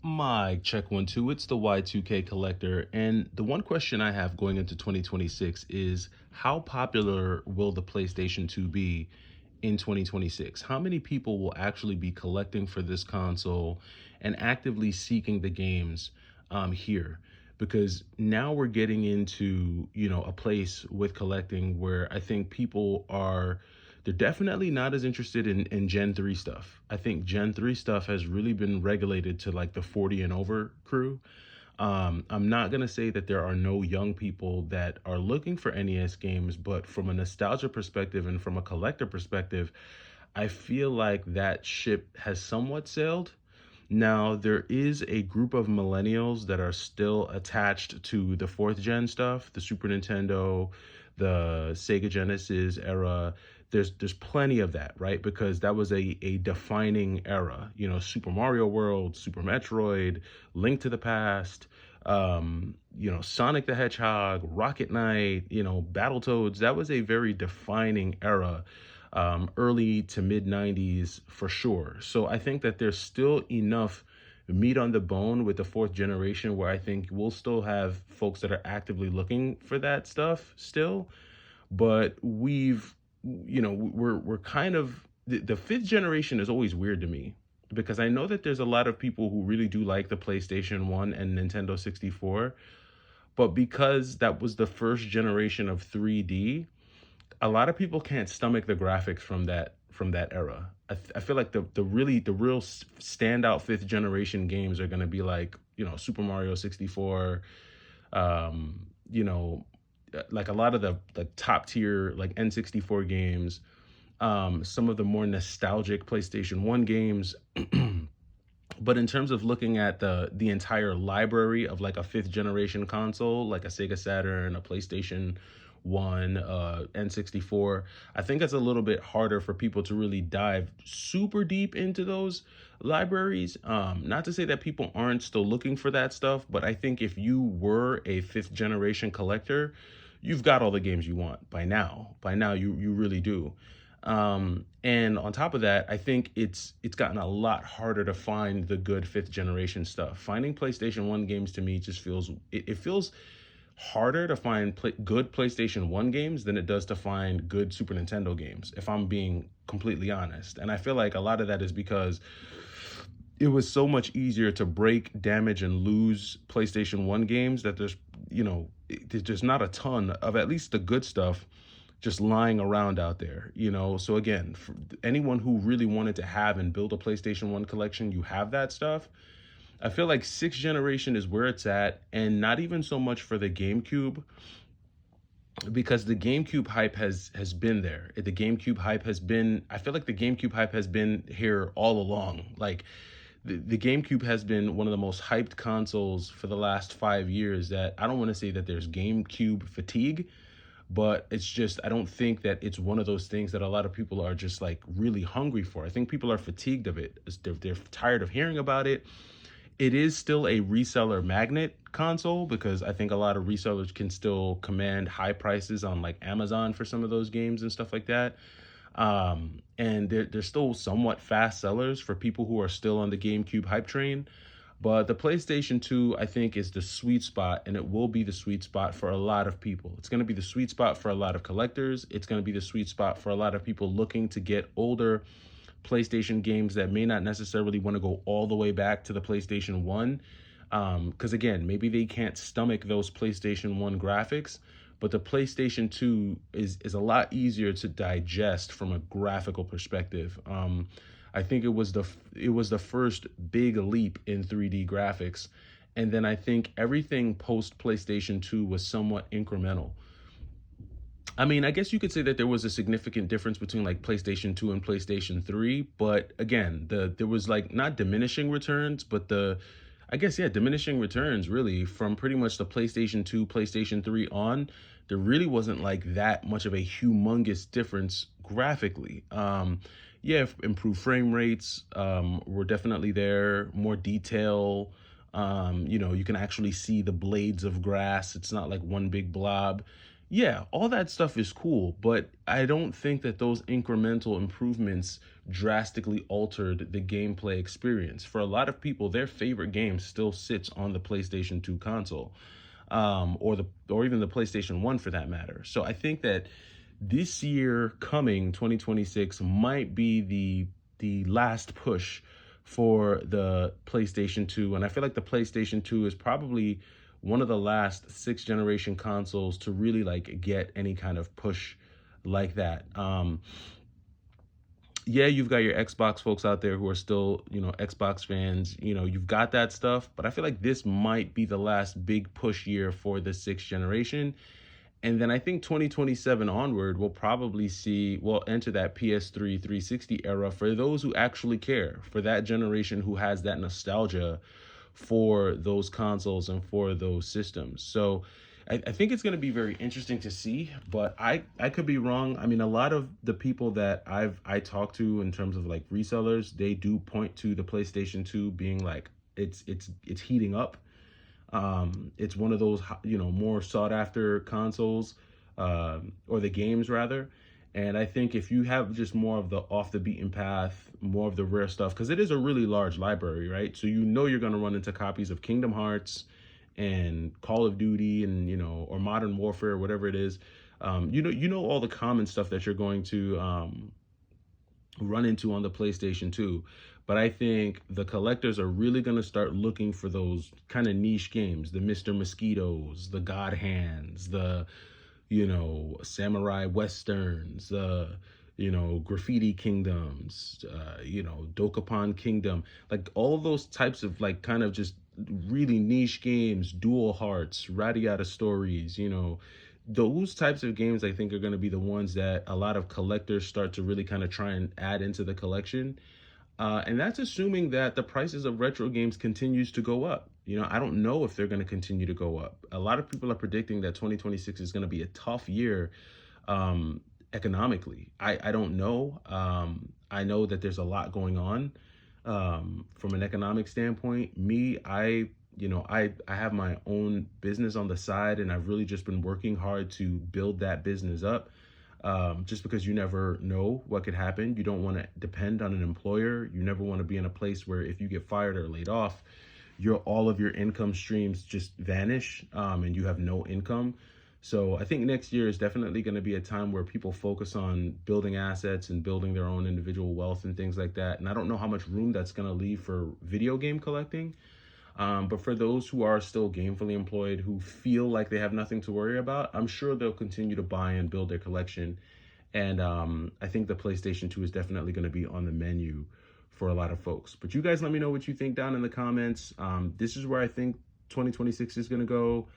Mike, check 1 2. It's the Y2K collector. And the one question I have going into 2026 is how popular will the PlayStation 2 be in 2026? How many people will actually be collecting for this console and actively seeking the games here? Because now we're getting into, a place with collecting where I think people are they're definitely not as interested in Gen 3 stuff. I think Gen 3 stuff has really been regulated to like the 40 and over crew. I'm not going to say that there are no young people that are looking for NES games, but from a nostalgia perspective and from a collector perspective, I feel like that ship has somewhat sailed. Now, there is a group of millennials that are still attached to the fourth gen stuff, the Super Nintendo, the Sega Genesis era. There's plenty of that, right? Because that was a defining era. Super Mario World, Super Metroid, Link to the Past, Sonic the Hedgehog, Rocket Knight, Battletoads. That was a very defining era, early to mid 90s for sure. So I think that there's still enough meat on the bone with the fourth generation where I think we'll still have folks that are actively looking for that stuff still. But we're kind of the fifth generation is always weird to me because I know that there's a lot of people who really do like the PlayStation 1 and Nintendo 64, but because that was the first generation of 3D, a lot of people can't stomach the graphics from that era. I feel like the real standout fifth generation games are going to be like Super Mario 64, you know like a lot of the top tier like N64 games, some of the more nostalgic PlayStation 1 games. But in terms of looking at the entire library of like a fifth generation console, like a Sega Saturn, a PlayStation 1, N64, I think it's a little bit harder for people to really dive super deep into those libraries. Not to say that people aren't still looking for that stuff, but I think if you were a fifth generation collector, you've got all the games you want by now. By now, you really do. And on top of that, I think it's gotten a lot harder to find the good fifth generation stuff. Finding PlayStation 1 games to me just it feels harder to find good PlayStation 1 games than it does to find good Super Nintendo games, if I'm being completely honest. And I feel like a lot of that is because it was so much easier to break, damage, and lose PlayStation 1 games that there's just not a ton of at least the good stuff just lying around out there. So again, for anyone who really wanted to have and build a PlayStation 1 collection, you have that stuff. I feel like sixth generation is where it's at, and not even so much for the GameCube, because the GameCube hype has been there. The GameCube hype has been I feel like the GameCube hype has been here all along. Like the GameCube has been one of the most hyped consoles for the last 5 years. That I don't want to say that there's GameCube fatigue, but it's just I don't think that it's one of those things that a lot of people are just like really hungry for. I think people are fatigued of it. They're tired of hearing about it. It is still a reseller magnet console because I think a lot of resellers can still command high prices on like Amazon for some of those games and stuff like that. And they're still somewhat fast sellers for people who are still on the GameCube hype train. But the PlayStation 2, I think, is the sweet spot, and it will be the sweet spot for a lot of people. It's going to be the sweet spot for a lot of collectors. It's going to be the sweet spot for a lot of people looking to get older PlayStation games that may not necessarily want to go all the way back to the PlayStation 1. Because again, maybe they can't stomach those PlayStation 1 graphics, but the PlayStation 2 is a lot easier to digest from a graphical perspective. I think it was the first big leap in 3D graphics, and then I think everything post PlayStation 2 was somewhat incremental. I mean, I guess you could say that there was a significant difference between like PlayStation 2 and PlayStation 3, but again, there was like not diminishing returns, but I guess yeah, diminishing returns really from pretty much the PlayStation 2, PlayStation 3 on. There really wasn't like that much of a humongous difference graphically. Yeah, improved frame rates were definitely there, more detail. You can actually see the blades of grass. It's not like one big blob. Yeah, all that stuff is cool, but I don't think that those incremental improvements drastically altered the gameplay experience. For a lot of people, their favorite game still sits on the PlayStation 2 console, or even the PlayStation 1 for that matter. So I think that this year coming 2026 might be the last push for the PlayStation 2, and I feel like the PlayStation 2 is probably one of the last sixth generation consoles to really like get any kind of push like that. Yeah, you've got your Xbox folks out there who are still, Xbox fans. You've got that stuff, but I feel like this might be the last big push year for the sixth generation. And then I think 2027 onward, we'll enter that PS3 360 era for those who actually care, for that generation who has that nostalgia for those consoles and for those systems. So I think it's going to be very interesting to see, but I could be wrong. I mean, a lot of the people that I talk to in terms of like resellers, they do point to the PlayStation 2 being like it's heating up. It's one of those more sought after consoles, or the games rather. And I think if you have just more of the off the beaten path, more of the rare stuff, because it is a really large library, right? So you're going to run into copies of Kingdom Hearts and Call of Duty, and or Modern Warfare, whatever it is. You know all the common stuff that you're going to run into on the PlayStation 2. But I think the collectors are really going to start looking for those kind of niche games, the Mr. Mosquitoes, the God Hands, the, Samurai Westerns, the, Graffiti Kingdoms, Dokapon Kingdom, like all of those types of like kind of just really niche games, Dual Hearts, Radiata Stories, those types of games I think are going to be the ones that a lot of collectors start to really kind of try and add into the collection. And that's assuming that the prices of retro games continues to go up. I don't know if they're going to continue to go up. A lot of people are predicting that 2026 is going to be a tough year, economically. I don't know. I know that there's a lot going on, from an economic standpoint. I have my own business on the side, and I've really just been working hard to build that business up. Just because you never know what could happen. You don't want to depend on an employer. You never want to be in a place where if you get fired or laid off, all of your income streams just vanish, and you have no income. So I think next year is definitely going to be a time where people focus on building assets and building their own individual wealth and things like that. And I don't know how much room that's going to leave for video game collecting. But for those who are still gainfully employed, who feel like they have nothing to worry about, I'm sure they'll continue to buy and build their collection. And I think the PlayStation 2 is definitely going to be on the menu for a lot of folks. But you guys let me know what you think down in the comments. This is where I think 2026 is going to go.